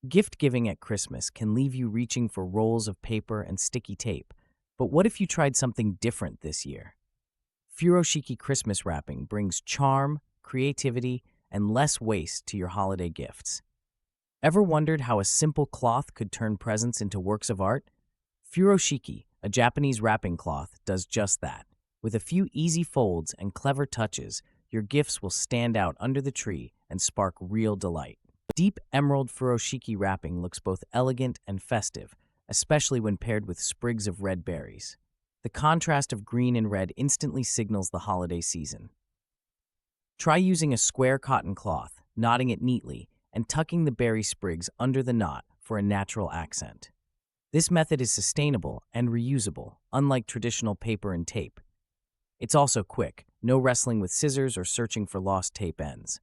Gift giving at Christmas can leave you reaching for rolls of paper and sticky tape. But what if you tried something different this year? Furoshiki Christmas wrapping brings charm, creativity, and less waste to your holiday gifts. Ever wondered how a simple cloth could turn presents into works of art? Furoshiki, a Japanese wrapping cloth, does just that. With a few easy folds and clever touches, your gifts will stand out under the tree and spark real delight. Deep emerald furoshiki wrapping looks both elegant and festive, especially when paired with sprigs of red berries. The contrast of green and red instantly signals the holiday season. Try using a square cotton cloth, knotting it neatly, and tucking the berry sprigs under the knot for a natural accent. This method is sustainable and reusable, unlike traditional paper and tape. It's also quick, no wrestling with scissors or searching for lost tape ends.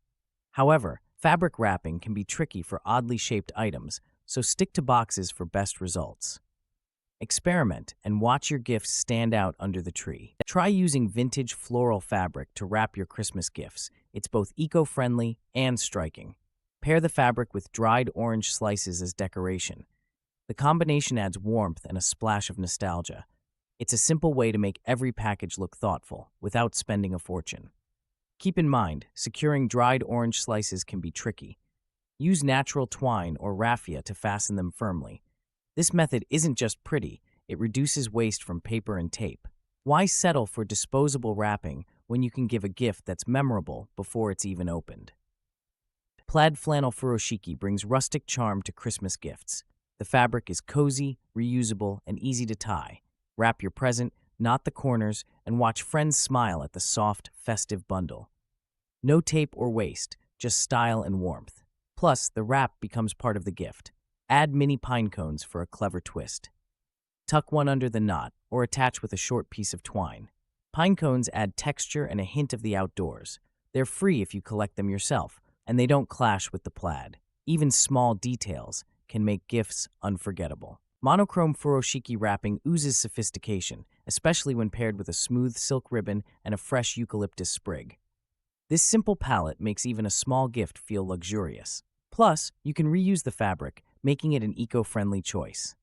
However, fabric wrapping can be tricky for oddly shaped items, so stick to boxes for best results. Experiment and watch your gifts stand out under the tree. Try using vintage floral fabric to wrap your Christmas gifts. It's both eco-friendly and striking. Pair the fabric with dried orange slices as decoration. The combination adds warmth and a splash of nostalgia. It's a simple way to make every package look thoughtful, without spending a fortune. Keep in mind, securing dried orange slices can be tricky. Use natural twine or raffia to fasten them firmly. This method isn't just pretty, it reduces waste from paper and tape. Why settle for disposable wrapping when you can give a gift that's memorable before it's even opened? Plaid flannel furoshiki brings rustic charm to Christmas gifts. The fabric is cozy, reusable, and easy to tie. Wrap your present, knot the corners, and watch friends smile at the soft, festive bundle. No tape or waste, just style and warmth. Plus, the wrap becomes part of the gift. Add mini pine cones for a clever twist. Tuck one under the knot or attach with a short piece of twine. Pine cones add texture and a hint of the outdoors. They're free if you collect them yourself, and they don't clash with the plaid. Even small details can make gifts unforgettable. Monochrome furoshiki wrapping oozes sophistication, especially when paired with a smooth silk ribbon and a fresh eucalyptus sprig. This simple palette makes even a small gift feel luxurious. Plus, you can reuse the fabric, making it an eco-friendly choice.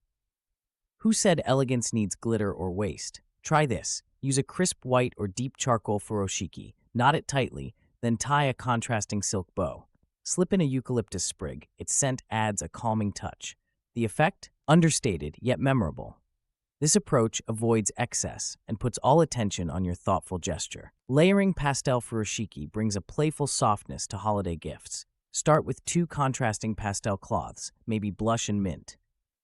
Who said elegance needs glitter or waste? Try this. Use a crisp white or deep charcoal furoshiki, knot it tightly, then tie a contrasting silk bow. Slip in a eucalyptus sprig. Its scent adds a calming touch. The effect? Understated, yet memorable. This approach avoids excess and puts all attention on your thoughtful gesture. Layering pastel furoshiki brings a playful softness to holiday gifts. Start with 2 contrasting pastel cloths, maybe blush and mint.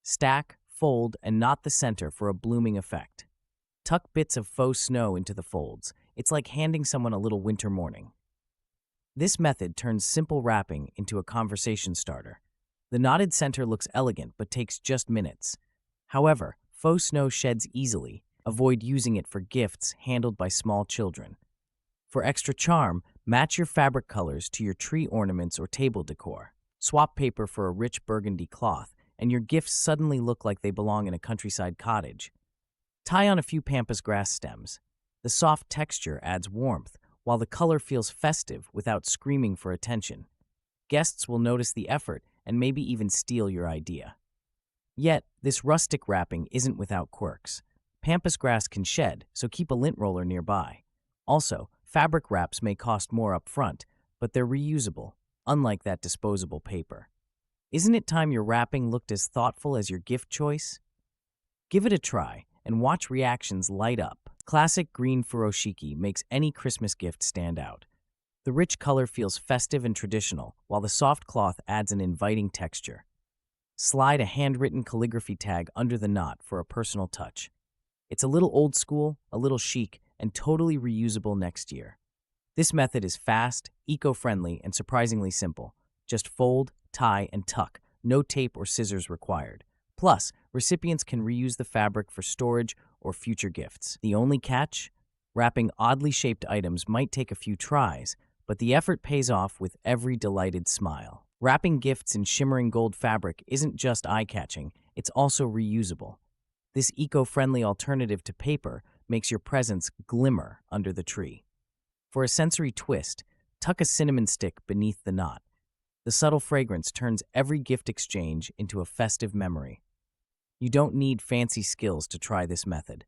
Stack, fold, and knot the center for a blooming effect. Tuck bits of faux snow into the folds. It's like handing someone a little winter morning. This method turns simple wrapping into a conversation starter. The knotted center looks elegant but takes just minutes. However, faux snow sheds easily. Avoid using it for gifts handled by small children. For extra charm, match your fabric colors to your tree ornaments or table decor. Swap paper for a rich burgundy cloth, and your gifts suddenly look like they belong in a countryside cottage. Tie on a few pampas grass stems. The soft texture adds warmth, while the color feels festive without screaming for attention. Guests will notice the effort and maybe even steal your idea. Yet, this rustic wrapping isn't without quirks. Pampas grass can shed, so keep a lint roller nearby. Also, fabric wraps may cost more up front, but they're reusable, unlike that disposable paper. Isn't it time your wrapping looked as thoughtful as your gift choice? Give it a try and watch reactions light up. Classic green furoshiki makes any Christmas gift stand out. The rich color feels festive and traditional, while the soft cloth adds an inviting texture. Slide a handwritten calligraphy tag under the knot for a personal touch. It's a little old school, a little chic, and totally reusable next year. This method is fast, eco-friendly, and surprisingly simple. Just fold, tie, and tuck. No tape or scissors required. Plus, recipients can reuse the fabric for storage or future gifts. The only catch? Wrapping oddly shaped items might take a few tries, but the effort pays off with every delighted smile. Wrapping gifts in shimmering gold fabric isn't just eye-catching, it's also reusable. This eco-friendly alternative to paper makes your presents glimmer under the tree. For a sensory twist, tuck a cinnamon stick beneath the knot. The subtle fragrance turns every gift exchange into a festive memory. You don't need fancy skills to try this method.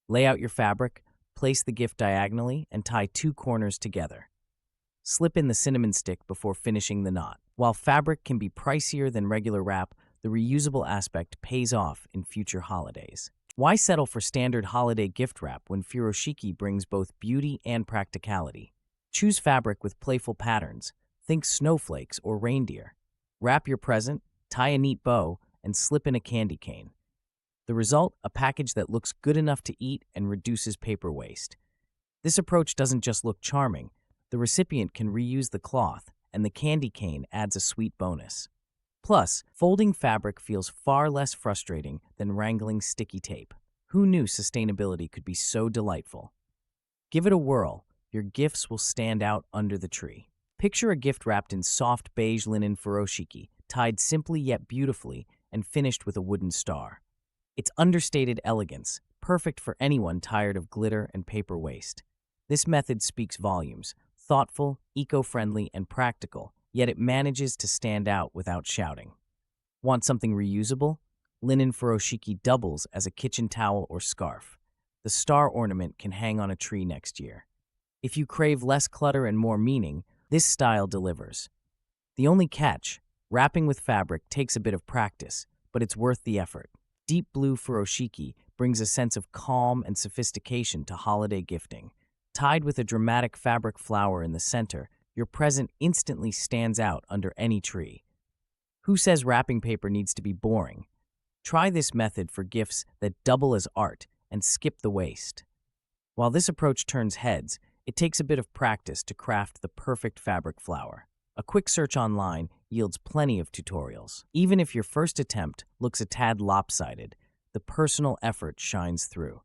Lay out your fabric, place the gift diagonally, and tie two corners together. Slip in the cinnamon stick before finishing the knot. While fabric can be pricier than regular wrap, the reusable aspect pays off in future holidays. Why settle for standard holiday gift wrap when Furoshiki brings both beauty and practicality? Choose fabric with playful patterns. Think snowflakes or reindeer. Wrap your present, tie a neat bow, and slip in a candy cane. The result, a package that looks good enough to eat and reduces paper waste. This approach doesn't just look charming. The recipient can reuse the cloth, and the candy cane adds a sweet bonus. Plus, folding fabric feels far less frustrating than wrangling sticky tape. Who knew sustainability could be so delightful? Give it a whirl. Your gifts will stand out under the tree. Picture a gift wrapped in soft beige linen furoshiki, tied simply yet beautifully, and finished with a wooden star. It's understated elegance, perfect for anyone tired of glitter and paper waste. This method speaks volumes, thoughtful, eco-friendly, and practical, yet it manages to stand out without shouting. Want something reusable? Linen furoshiki doubles as a kitchen towel or scarf. The star ornament can hang on a tree next year. If you crave less clutter and more meaning, this style delivers. The only catch, wrapping with fabric takes a bit of practice, but it's worth the effort. Deep blue furoshiki brings a sense of calm and sophistication to holiday gifting. Tied with a dramatic fabric flower in the center, your present instantly stands out under any tree. Who says wrapping paper needs to be boring? Try this method for gifts that double as art and skip the waste. While this approach turns heads, it takes a bit of practice to craft the perfect fabric flower. A quick search online yields plenty of tutorials. Even if your first attempt looks a tad lopsided, the personal effort shines through.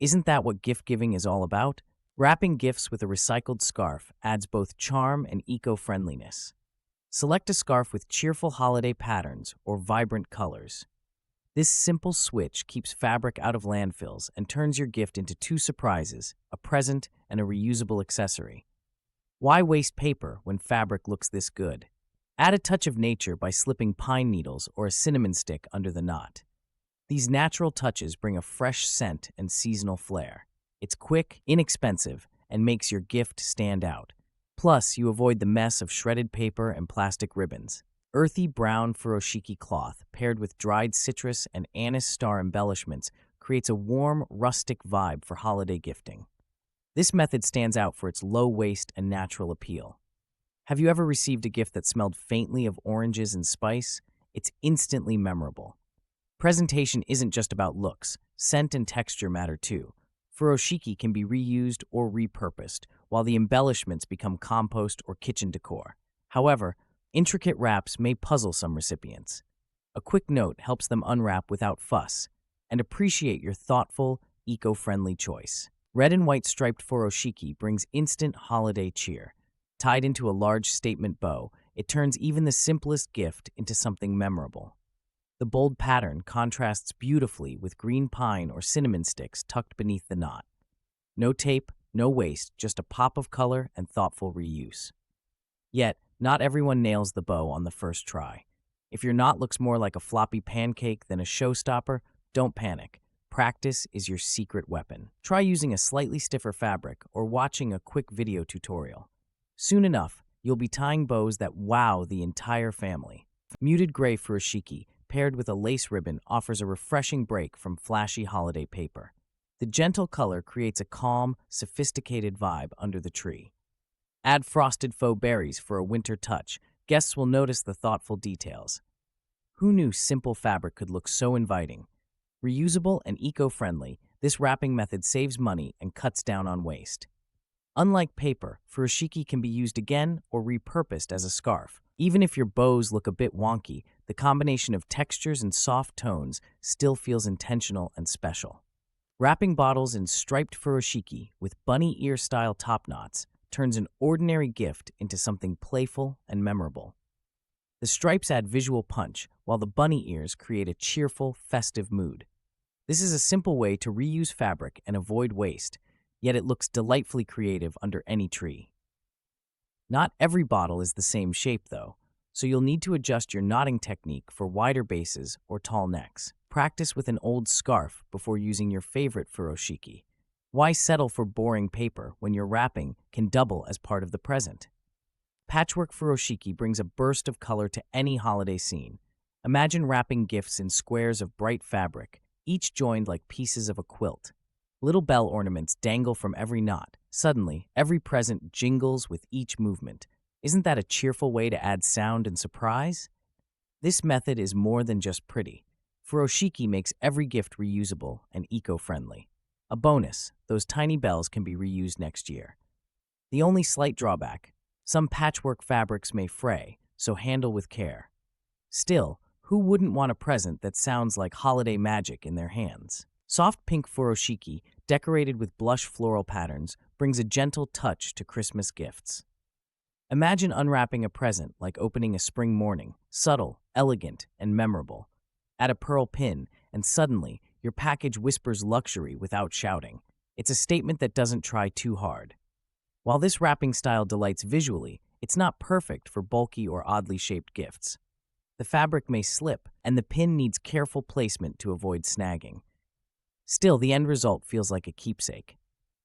Isn't that what gift giving is all about? Wrapping gifts with a recycled scarf adds both charm and eco-friendliness. Select a scarf with cheerful holiday patterns or vibrant colors. This simple switch keeps fabric out of landfills and turns your gift into two surprises, a present and a reusable accessory. Why waste paper when fabric looks this good? Add a touch of nature by slipping pine needles or a cinnamon stick under the knot. These natural touches bring a fresh scent and seasonal flair. It's quick, inexpensive, and makes your gift stand out. Plus, you avoid the mess of shredded paper and plastic ribbons. Earthy brown furoshiki cloth paired with dried citrus and anise star embellishments creates a warm, rustic vibe for holiday gifting. This method stands out for its low waste and natural appeal. Have you ever received a gift that smelled faintly of oranges and spice? It's instantly memorable. Presentation isn't just about looks. Scent and texture matter too. Furoshiki can be reused or repurposed, while the embellishments become compost or kitchen decor. However, intricate wraps may puzzle some recipients. A quick note helps them unwrap without fuss, and appreciate your thoughtful, eco-friendly choice. Red and white striped furoshiki brings instant holiday cheer. Tied into a large statement bow, it turns even the simplest gift into something memorable. The bold pattern contrasts beautifully with green pine or cinnamon sticks tucked beneath the knot. No tape, no waste, just a pop of color and thoughtful reuse. Yet, not everyone nails the bow on the first try. If your knot looks more like a floppy pancake than a showstopper, don't panic. Practice is your secret weapon. Try using a slightly stiffer fabric or watching a quick video tutorial. Soon enough, you'll be tying bows that wow the entire family. Muted gray furoshiki, paired with a lace ribbon, offers a refreshing break from flashy holiday paper. The gentle color creates a calm, sophisticated vibe under the tree. Add frosted faux berries for a winter touch. Guests will notice the thoughtful details. Who knew simple fabric could look so inviting? Reusable and eco-friendly, this wrapping method saves money and cuts down on waste. Unlike paper, furoshiki can be used again or repurposed as a scarf. Even if your bows look a bit wonky, the combination of textures and soft tones still feels intentional and special. Wrapping bottles in striped furoshiki with bunny ear-style top knots turns an ordinary gift into something playful and memorable. The stripes add visual punch, while the bunny ears create a cheerful, festive mood. This is a simple way to reuse fabric and avoid waste, yet it looks delightfully creative under any tree. Not every bottle is the same shape, though. so you'll need to adjust your knotting technique for wider bases or tall necks. Practice with an old scarf before using your favorite furoshiki. Why settle for boring paper when your wrapping can double as part of the present? Patchwork furoshiki brings a burst of color to any holiday scene. Imagine wrapping gifts in squares of bright fabric, each joined like pieces of a quilt. Little bell ornaments dangle from every knot. Suddenly, every present jingles with each movement. Isn't that a cheerful way to add sound and surprise? This method is more than just pretty. Furoshiki makes every gift reusable and eco-friendly. A bonus, those tiny bells can be reused next year. The only slight drawback, some patchwork fabrics may fray, so handle with care. Still, who wouldn't want a present that sounds like holiday magic in their hands? Soft pink furoshiki, decorated with blush floral patterns, brings a gentle touch to Christmas gifts. Imagine unwrapping a present like opening a spring morning, subtle, elegant, and memorable. Add a pearl pin, and suddenly, your package whispers luxury without shouting. It's a statement that doesn't try too hard. While this wrapping style delights visually, it's not perfect for bulky or oddly shaped gifts. The fabric may slip, and the pin needs careful placement to avoid snagging. Still, the end result feels like a keepsake.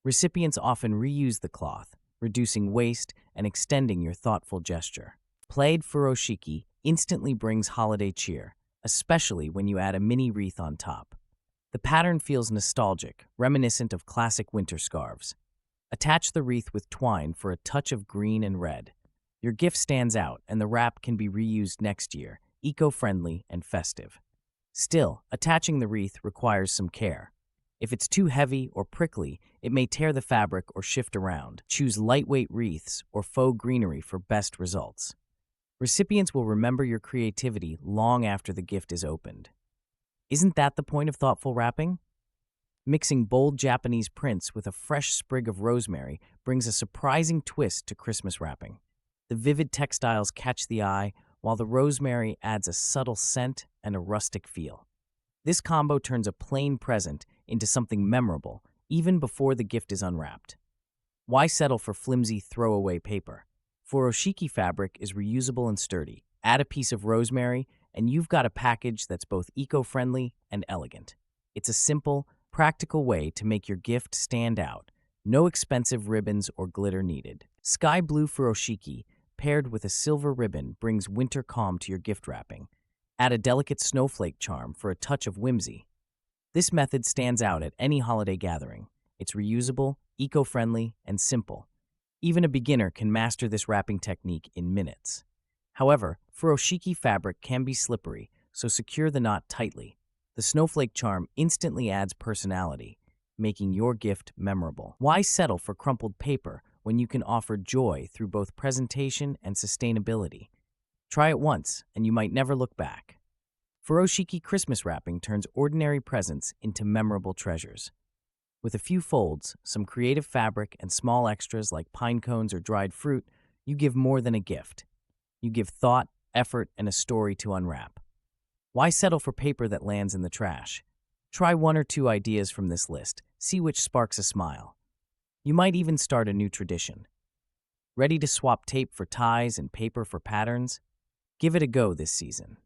Recipients often reuse the cloth, reducing waste and extending your thoughtful gesture. Plaid furoshiki instantly brings holiday cheer, especially when you add a mini wreath on top. The pattern feels nostalgic, reminiscent of classic winter scarves. Attach the wreath with twine for a touch of green and red. Your gift stands out, and the wrap can be reused next year, eco-friendly and festive. Still, attaching the wreath requires some care. If it's too heavy or prickly, it may tear the fabric or shift around. Choose lightweight wreaths or faux greenery for best results. Recipients will remember your creativity long after the gift is opened. Isn't that the point of thoughtful wrapping? Mixing bold Japanese prints with a fresh sprig of rosemary brings a surprising twist to Christmas wrapping. The vivid textiles catch the eye, while the rosemary adds a subtle scent and a rustic feel. This combo turns a plain present into something memorable, even before the gift is unwrapped. Why settle for flimsy throwaway paper? Furoshiki fabric is reusable and sturdy. Add a piece of rosemary, and you've got a package that's both eco-friendly and elegant. It's a simple, practical way to make your gift stand out. No expensive ribbons or glitter needed. Sky blue furoshiki, paired with a silver ribbon, brings winter calm to your gift wrapping. Add a delicate snowflake charm for a touch of whimsy. This method stands out at any holiday gathering. It's reusable, eco-friendly, and simple. Even a beginner can master this wrapping technique in minutes. However, furoshiki fabric can be slippery, so secure the knot tightly. The snowflake charm instantly adds personality, making your gift memorable. Why settle for crumpled paper when you can offer joy through both presentation and sustainability? Try it once, and you might never look back. Furoshiki Christmas wrapping turns ordinary presents into memorable treasures. With a few folds, some creative fabric, and small extras like pine cones or dried fruit, you give more than a gift. You give thought, effort, and a story to unwrap. Why settle for paper that lands in the trash? Try one or two ideas from this list. See which sparks a smile. You might even start a new tradition. Ready to swap tape for ties and paper for patterns? Give it a go this season.